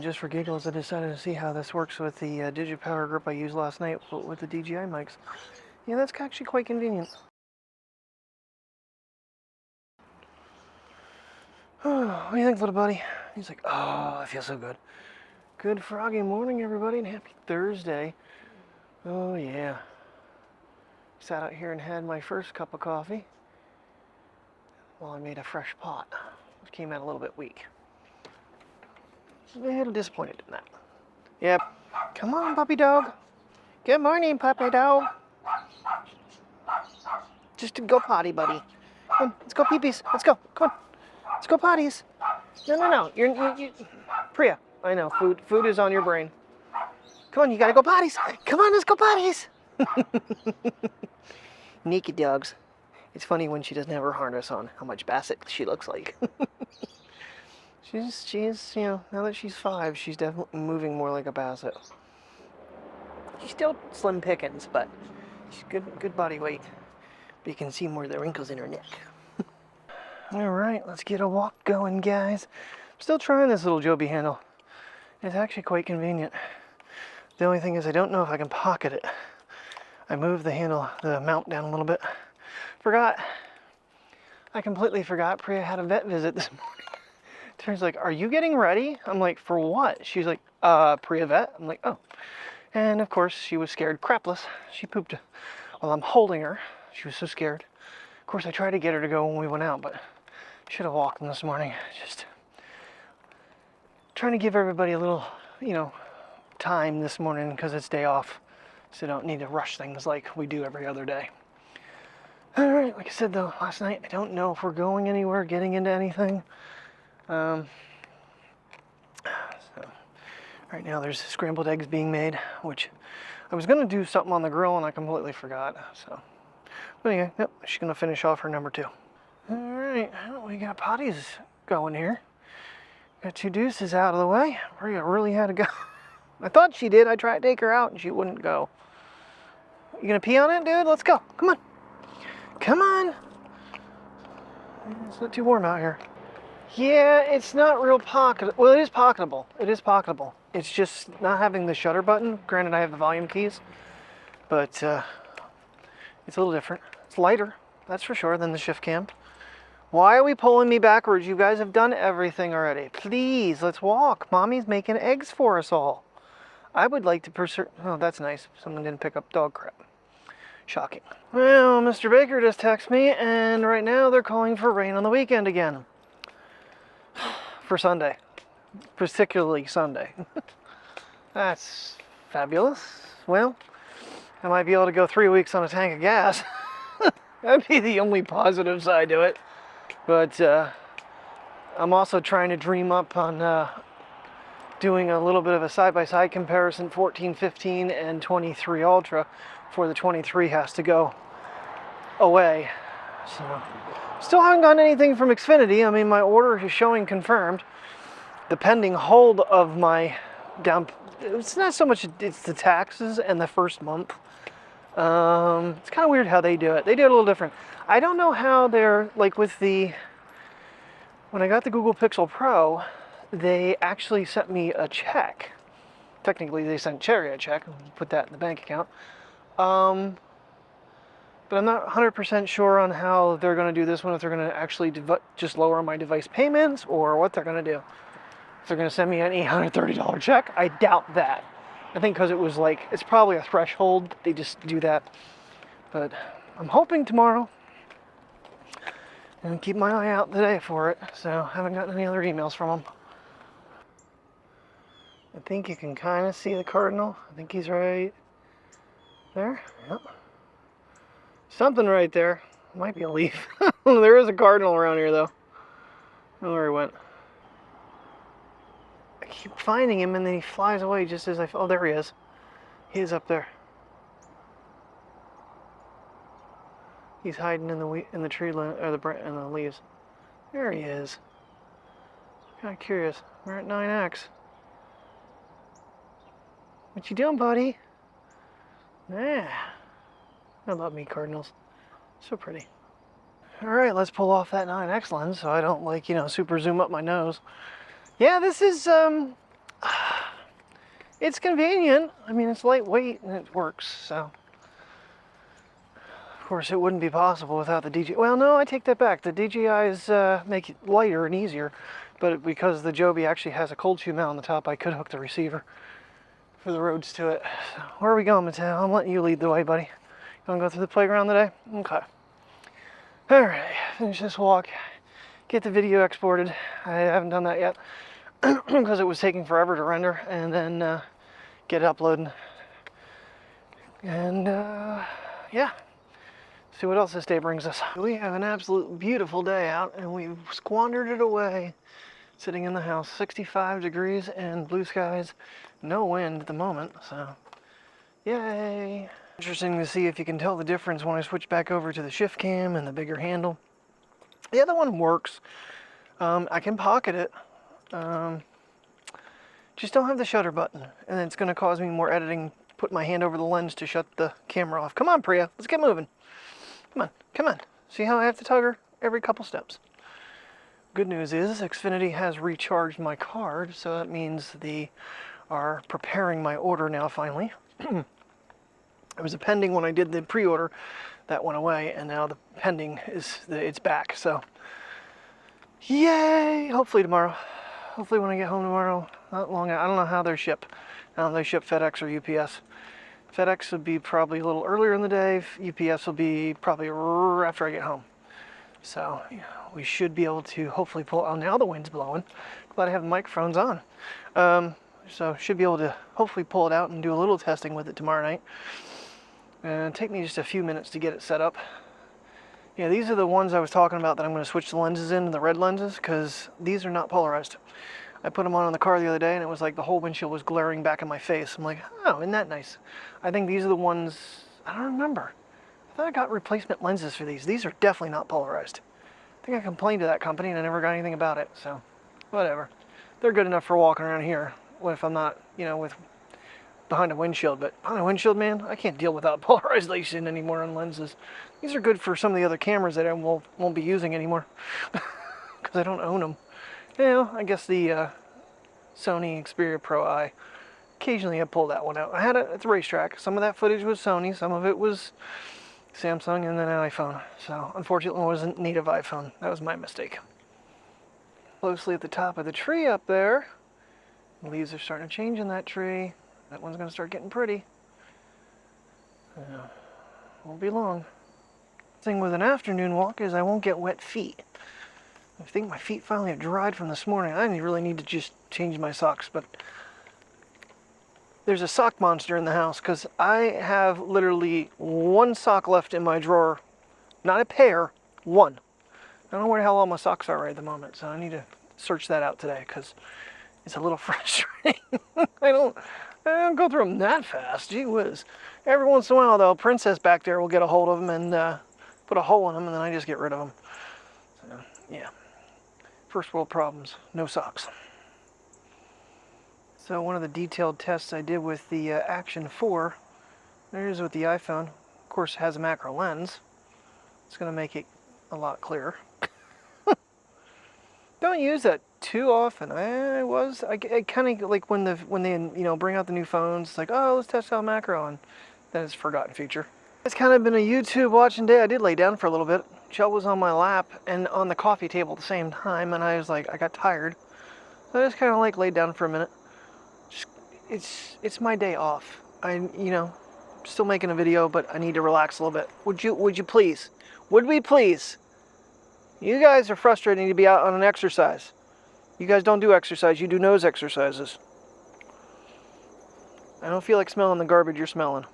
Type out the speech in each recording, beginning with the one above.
Just for giggles, I decided to see how this works with the DJI grip I used last night with the DJI mics. Yeah, that's actually quite convenient. What do you think, little buddy? He's like, oh, I feel so good. Good froggy morning, everybody, and happy Thursday. Oh, yeah. Sat out here and had my first cup of coffee while I made a fresh pot, which came out a little bit weak. I'm a little disappointed in that. Yep. Come on, puppy dog. Good morning, puppy dog. Just to go potty, buddy. Come on, let's go pee-pees. Let's go. Come on. Let's go potties. No. You're Priya, I know. Food is on your brain. Come on, you gotta go potties. Come on, let's go potties. Naked dogs. It's funny when she doesn't have her harness on, how much Basset she looks like. She's, now that she's 5, she's definitely moving more like a Basset. She's still slim pickings, but she's good body weight. But you can see more of the wrinkles in her neck. Alright, let's get a walk going, guys. I'm still trying this little Joby handle. It's actually quite convenient. The only thing is I don't know if I can pocket it. I moved the mount down a little bit. I completely forgot Priya had a vet visit this morning. Turns like, are you getting ready? I'm like, for what? She's like, Priya vet? I'm like, oh. And of course, she was scared crapless. She pooped while I'm holding her. She was so scared. Of course, I tried to get her to go when we went out, but should have walked them this morning. Just trying to give everybody a little, time this morning because it's day off. So don't need to rush things like we do every other day. All right, like I said though, last night, I don't know if we're going anywhere, getting into anything. So right now there's scrambled eggs being made, which I was gonna do something on the grill and I completely forgot. So, but anyway, yep, she's gonna finish off her number 2. All right, well, we got potties going here. Got 2 deuces out of the way. Maria really had to go. I thought she did. I tried to take her out and she wouldn't go. You gonna pee on it, dude? Let's go. Come on. Come on. It's not too warm out here. Yeah, it's not real pocket. Well, it is pocketable. It is pocketable. It's just not having the shutter button. Granted, I have the volume keys, but it's a little different. It's lighter, that's for sure, than the ShiftCam. Why are we pulling me backwards? You guys have done everything already. Please, let's walk. Mommy's making eggs for us all. I would like to oh, that's nice. Someone didn't pick up dog crap. Shocking. Well, Mr. Baker just texted me, and right now they're calling for rain on the weekend again. For Sunday. Particularly Sunday. That's fabulous. Well, I might be able to go 3 weeks on a tank of gas. That'd be the only positive side to it. But I'm also trying to dream up on doing a little bit of a side-by-side comparison, 14, 15, and 23 Ultra, before the 23 has to go away. So, still haven't gotten anything from Xfinity. I mean, my order is showing confirmed. The pending hold of my down, it's not so much, it's the taxes and the first month. It's kind of weird how they do it. They do it a little different. I don't know how they're, like with when I got the Google Pixel Pro, they actually sent me a check. Technically, they sent Cherry a check, put that in the bank account. But I'm not 100% sure on how they're going to do this one, if they're going to actually just lower my device payments, or what they're going to do. If they're going to send me an $830 check, I doubt that. I think because it was like, it's probably a threshold, they just do that. But I'm hoping tomorrow. And keep my eye out today for it, so I haven't gotten any other emails from them. I think you can kind of see the cardinal. I think he's right there. Yep. Something right there. Might be a leaf. There is a cardinal around here, though. I don't know where he went. I keep finding him, and then he flies away just as oh, there he is. He is up there. He's hiding in the tree or in the leaves. There he is. Kind of curious. We're at 9x. What you doing, buddy? Yeah. I love me cardinals. So pretty. Alright, let's pull off that 9x lens so I don't, like, super zoom up my nose. Yeah, this is It's convenient. I mean, it's lightweight and it works, so. Of course, it wouldn't be possible without the DJI. Well, no, I take that back. The DJI's make it lighter and easier, but because the Joby actually has a cold shoe mount on the top, I could hook the receiver for the roads to it. So, where are we going, Mateo? I'm letting you lead the way, buddy. You want to go through the playground today? Okay. All right, finish this walk. Get the video exported. I haven't done that yet because it was taking forever to render, and then get it uploaded. And yeah, see what else this day brings us. We have an absolute beautiful day out, and we've squandered it away sitting in the house. 65 degrees and blue skies, no wind at the moment, so yay. Interesting to see if you can tell the difference when I switch back over to the ShiftCam and the bigger handle. The other one works. I can pocket it. Just don't have the shutter button, and it's going to cause me more editing. Put my hand over the lens to shut the camera off. Come on, Priya, let's get moving. Come on, come on. See how I have to tug her every couple steps? Good news is Xfinity has recharged my card, so that means they are preparing my order now finally. It was a pending when I did the pre-order. That went away, and now the pending it's back, so yay. Hopefully tomorrow. Hopefully when I get home tomorrow. Not long. I don't know how they ship. I don't know if they ship FedEx or UPS. FedEx would be probably a little earlier in the day. UPS will be probably after I get home. So we should be able to hopefully pull. Oh, now the wind's blowing. Glad I have the microphones on. So should be able to hopefully pull it out and do a little testing with it tomorrow night. And take me just a few minutes to get it set up. Yeah, these are the ones I was talking about that I'm going to switch the lenses in, the red lenses, because these are not polarized. I put them on the car the other day, and it was like the whole windshield was glaring back in my face. I'm like, oh, isn't that nice? I think these are the ones, I don't remember. I thought I got replacement lenses for these. These are definitely not polarized. I think I complained to that company, and I never got anything about it, so whatever. They're good enough for walking around here. What if I'm not, with behind a windshield? But behind a windshield, man, I can't deal without polarization anymore on lenses. These are good for some of the other cameras that I won't be using anymore because I don't own them. I guess the Sony Xperia Pro I. Occasionally I pull that one out. I had it at the racetrack. Some of that footage was Sony, some of it was Samsung, and then an iPhone. So unfortunately it wasn't native iPhone. That was my mistake. Closely at the top of the tree up there. The leaves are starting to change in that tree. That one's going to start getting pretty. Won't be long. The thing with an afternoon walk is I won't get wet feet. I think my feet finally have dried from this morning. I really need to just change my socks, but there's a sock monster in the house because I have literally one sock left in my drawer. Not a pair, one. I don't know where the hell all my socks are right at the moment, so I need to search that out today because it's a little frustrating. I don't go through them that fast. Gee whiz. Every once in a while, though, Princess back there will get a hold of them and put a hole in them, and then I just get rid of them. So, yeah. First world problems. No socks. So one of the detailed tests I did with the Action 4, there's with the iPhone. Of course, it has a macro lens. It's going to make it a lot clearer. Don't use that too often. I kind of like when they bring out the new phones. It's like, oh, let's test out macro, and then it's a forgotten feature. It's kind of been a YouTube watching day. I did lay down for a little bit. Chell was on my lap and on the coffee table at the same time, and I was like, I got tired, so I just kind of like laid down for a minute. It's my day off. Still making a video, but I need to relax a little bit. Would you please? Would we please? You guys are frustrating to be out on an exercise. You guys don't do exercise, you do nose exercises. I don't feel like smelling the garbage you're smelling.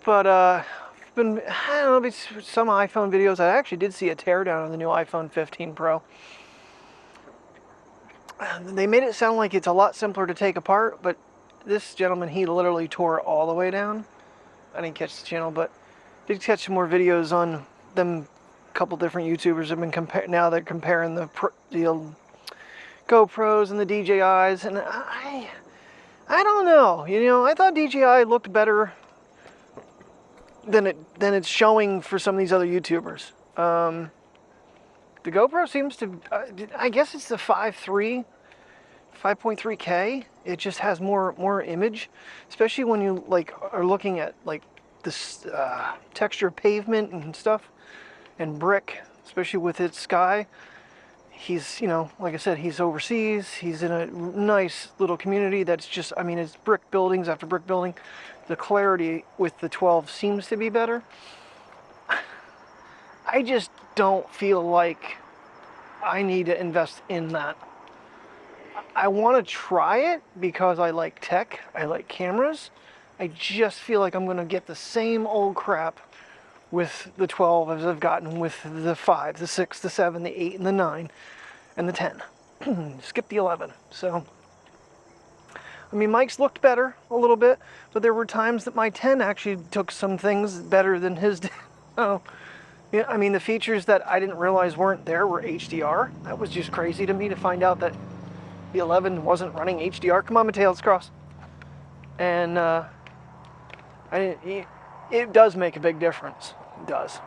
But, I don't know, some iPhone videos, I actually did see a teardown on the new iPhone 15 Pro. They made it sound like it's a lot simpler to take apart, but this gentleman, he literally tore it all the way down. I didn't catch the channel, but did catch some more videos on them. A couple different YouTubers have been now they're comparing the GoPros and the DJIs, and I don't know. I thought DJI looked better than it's showing for some of these other YouTubers. The GoPro seems to, I guess it's the 5.3 5.3K, it just has more image, especially when you like are looking at like this texture of pavement and stuff and brick, especially with its sky. He's, you know, like I said, he's overseas. He's in a nice little community that's just, I mean, it's brick buildings after brick building. The clarity with the 12 seems to be better. I just don't feel like I need to invest in that. I want to try it because I like tech, I like cameras. I just feel like I'm going to get the same old crap with the 12 as I've gotten with the 5, the 6, the 7, the 8, and the 9, and the 10. Skip the 11. So, I mean, Mike's looked better a little bit, but there were times that my 10 actually took some things better than his did. Oh, yeah, I mean, the features that I didn't realize weren't there were HDR. That was just crazy to me to find out that the 11 wasn't running HDR. Come on, Mateo, let's cross. And it does make a big difference. It does.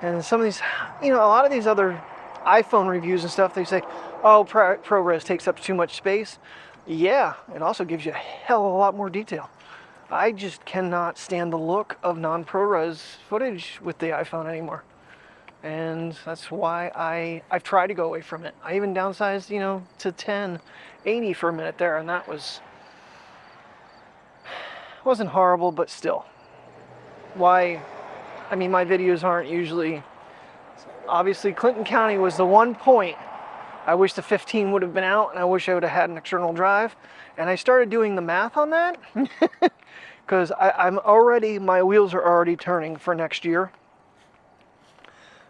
And some of these, you know, a lot of these other iPhone reviews and stuff, they say, oh, ProRes takes up too much space. Yeah, it also gives you a hell of a lot more detail. I just cannot stand the look of non-ProRes footage with the iPhone anymore. And that's why I've tried to go away from it. I even downsized, you know, to 1080 for a minute there, and that wasn't horrible, but still. Why? I mean, my videos aren't usually, obviously Clinton County was the one point I wish the 15 would have been out, and I wish I would have had an external drive. And I started doing the math on that because my wheels are already turning for next year.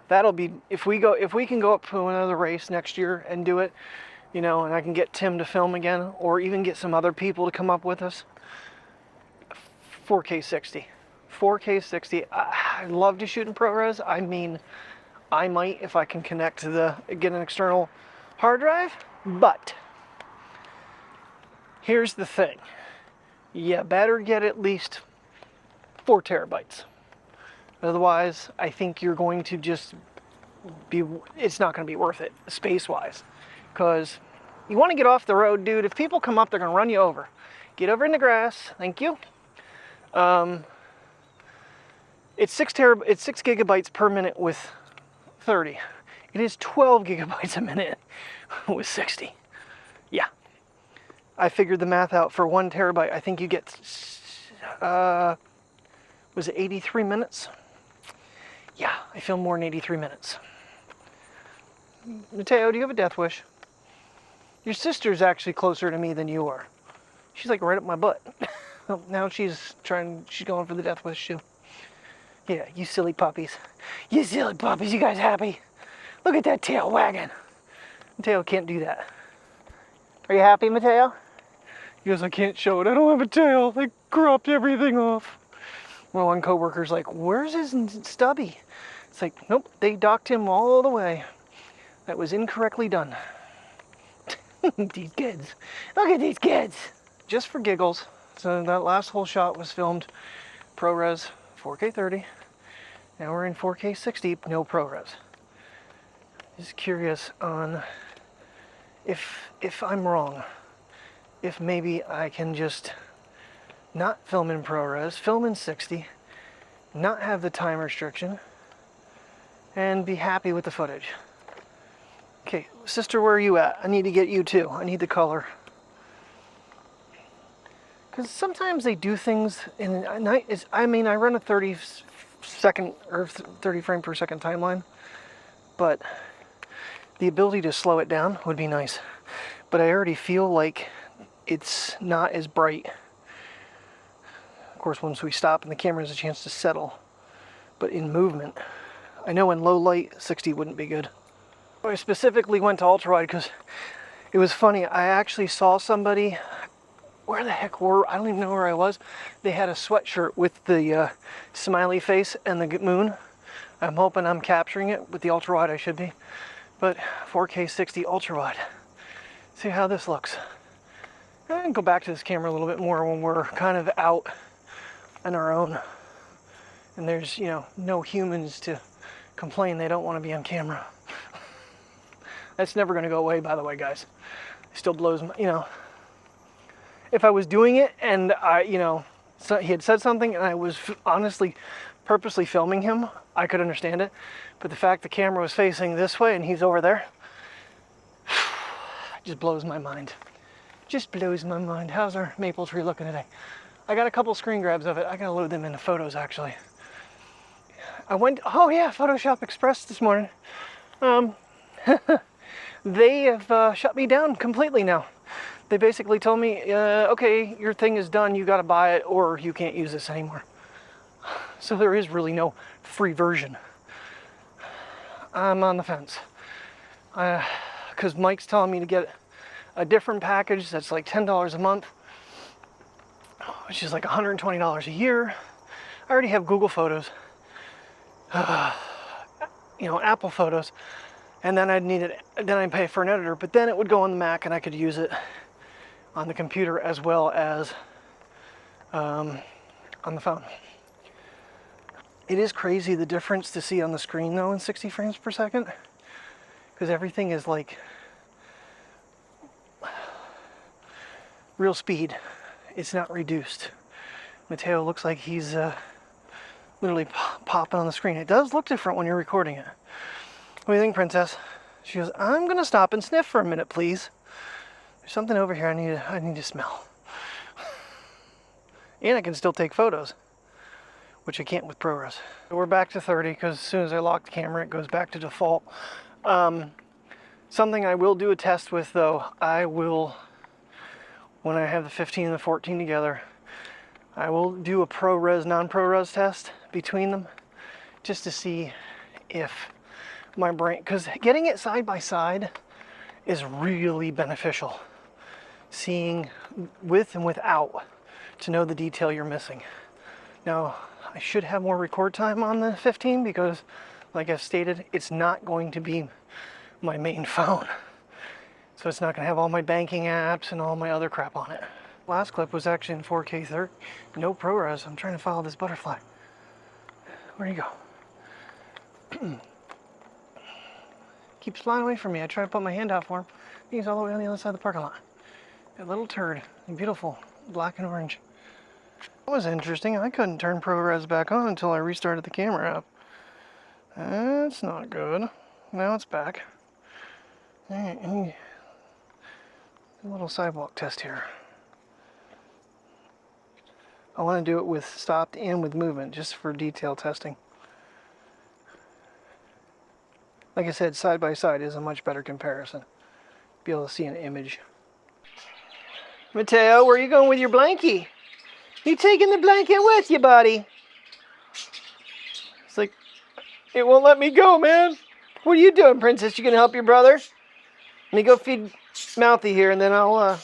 That'll be, if we can go up to another race next year and do it, you know, and I can get Tim to film again, or even get some other people to come up with us. 4K 60. 4K 60. I love to shoot in ProRes. I mean, I might if I can connect to get an external hard drive, but here's the thing. You better get at least 4 terabytes. Otherwise, I think you're going to just it's not going to be worth it space-wise, because you want to get off the road, dude. If people come up, they're going to run you over. Get over in the grass. Thank you. It's 6 gigabytes per minute with 30. It is 12 gigabytes a minute with 60. Yeah. I figured the math out. For 1 terabyte, I think you get, was it 83 minutes? Yeah, I filmed more than 83 minutes. Mateo, do you have a death wish? Your sister's actually closer to me than you are. She's like right up my butt. Now she's going for the death wish too. Yeah, you silly puppies. You silly puppies, you guys happy? Look at that tail wagging. Mateo can't do that. Are you happy, Mateo? He goes, I can't show it. I don't have a tail. They cropped everything off. My one coworker's like, where's his stubby? It's like, nope, they docked him all the way. That was incorrectly done. These kids. Look at these kids. Just for giggles. So that last whole shot was filmed ProRes 4K 30. Now we're in 4K 60, no ProRes. Just curious on if I'm wrong. If maybe I can just not film in ProRes, film in 60, not have the time restriction, and be happy with the footage. Okay, sister, where are you at? I need to get you too. I need the color. Because sometimes they do things in a night. I mean, I run a 30 second or 30 frame per second timeline, but the ability to slow it down would be nice. But I already feel like it's not as bright. Of course, once we stop and the camera has a chance to settle, but in movement, I know in low light 60 wouldn't be good. I specifically went to ultrawide because it was funny. I actually saw somebody. Where the heck were, I don't even know where I was. They had a sweatshirt with the smiley face and the moon. I'm hoping I'm capturing it with the ultrawide. I should be. But 4K 60 ultrawide. See how this looks. I can go back to this camera a little bit more when we're kind of out on our own. And there's, you know, no humans to complain they don't want to be on camera. That's never going to go away, by the way, guys. It still blows my, you know, if I was doing it and so he had said something and I was honestly purposely filming him, I could understand it. But the fact the camera was facing this way and he's over there, just blows my mind. Just blows my mind. How's our maple tree looking today? I got a couple screen grabs of it. I gotta load them into photos, actually. I went, oh yeah, Photoshop Express this morning. They have shut me down completely now. They basically told me, okay, your thing is done, you gotta buy it or you can't use this anymore. So there is really no free version. I'm on the fence. Because Mike's telling me to get a different package that's like $10 a month, which is like $120 a year. I already have Google Photos, Apple Photos, and then I'd pay for an editor, but then it would go on the Mac and I could use it on the computer as well as on the phone. It is crazy the difference to see on the screen though in 60 frames per second, because everything is like real speed. It's not reduced. Mateo looks like he's literally popping on the screen. It does look different when you're recording it. What do you think, Princess? She goes, I'm gonna stop and sniff for a minute, please. There's something over here I need to smell. And I can still take photos, which I can't with ProRes. We're back to 30 because as soon as I lock the camera, it goes back to default. Something I will do a test with though, I will, when I have the 15 and the 14 together, I will do a ProRes, non-ProRes test between them just to see if my brain, because getting it side by side is really beneficial. Seeing with and without to know the detail you're missing. Now, I should have more record time on the 15 because, like I've stated, it's not going to be my main phone. So it's not going to have all my banking apps and all my other crap on it. Last clip was actually in 4K 30. No ProRes. I'm trying to follow this butterfly. Where'd he go? Keeps flying away from me. I try to put my hand out for him. He's all the way on the other side of the parking lot. That little turd. Beautiful. Black and orange. That was interesting. I couldn't turn ProRes back on until I restarted the camera up. That's not good. Now it's back. A little sidewalk test here. I want to do it with stopped and with movement, just for detail testing. Like I said, side by side is a much better comparison. Be able to see an image. Mateo, where are you going with your blankie? You taking the blanket with you, buddy? It's like, it won't let me go, man. What are you doing, Princess? You gonna help your brother? Let me go feed Mouthy here, and then I'll,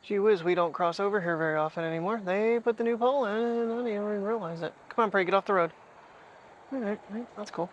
Gee whiz, we don't cross over here very often anymore. They put the new pole in, and I didn't even realize it. Come on, Prey, get off the road. All right, that's cool.